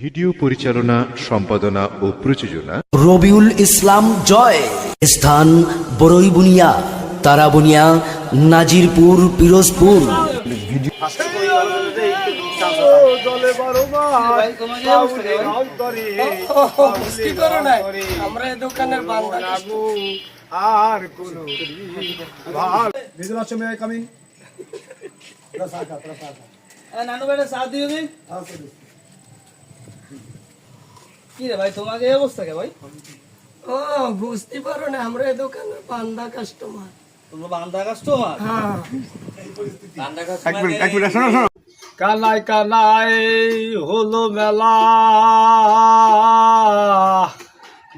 Video পরিচালনা, সম্পাদনা ও প্রযোজনা রবিউল ইসলাম জয়। স্থান বরইবুনিয়া, তারাবুনিয়া, নাজিরপুর, পিরোজপুর। আর কোন নানু বেটা চা দিও নি কি রে ভাই, তোমাকে এই অবস্থা কে ভাই? ও বুঝতে পারো না, আমরা এই দোকানের বান্দা কাস্টমার। তোমরা বান্দা কাস্টমার? হ্যাঁ, কানায় কানায় হলো মেলা,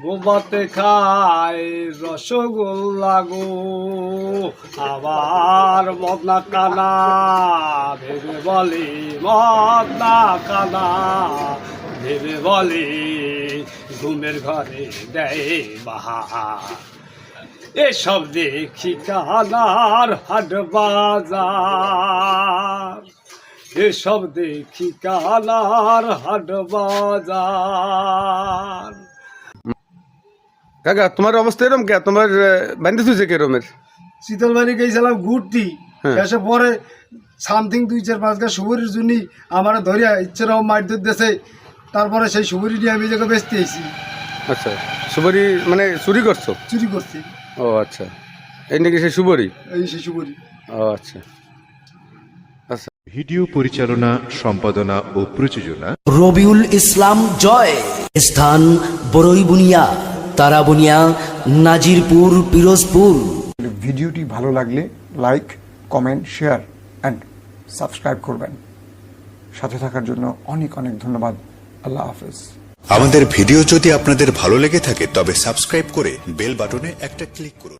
গোবাতে খায় রসগোল্লা গো, আবার মদনা কানা ভেবে বলে, মদনা কানা ভেবে বলে, ঘুমের ঘরে দেয় বাহার। এসব দেখি কানার হাট বাজার, এসব দেখি কানার হাট বাজার। কাকা তোমার অবস্থা এরকম কে? তোমার বান্ধে তুই কেরমের? শীতলবাড়ি গেছিলাম ঘুরতি, এসে পরে সামথিং 2-4-5 গা সুবরির জন্য আমার ধরিয়া ইচ্ছে রকম মার দুধ দেশে, তারপরে সেই সুবরি নিয়ে আমি জায়গায় বেচতে আইছি। আচ্ছা, সুবরি মানে চুরি করছো? চুরি করছি, ও আচ্ছা, এই নাকি সেই সুবরি? এই সেই সুবরি। ও আচ্ছা আচ্ছা। ভিডিও পরিচালনা, সম্পাদনা ও প্রযোজনা রবিউল ইসলাম জয়। স্থান বরইবুনিয়া, তারাবুনিয়া, নাজিরপুর, পিরোজপুর। ভিডিওটি ভালো লাগলে like, comment, share and subscribe করবেন। সাথে থাকার জন্য অনেক অনেক ধন্যবাদ। আল্লাহ হাফেজ। আমাদের ভিডিও যদি আপনাদের ভালো লেগে থাকে তবে সাবস্ক্রাইব করে বেল বাটনে একটা ক্লিক করুন।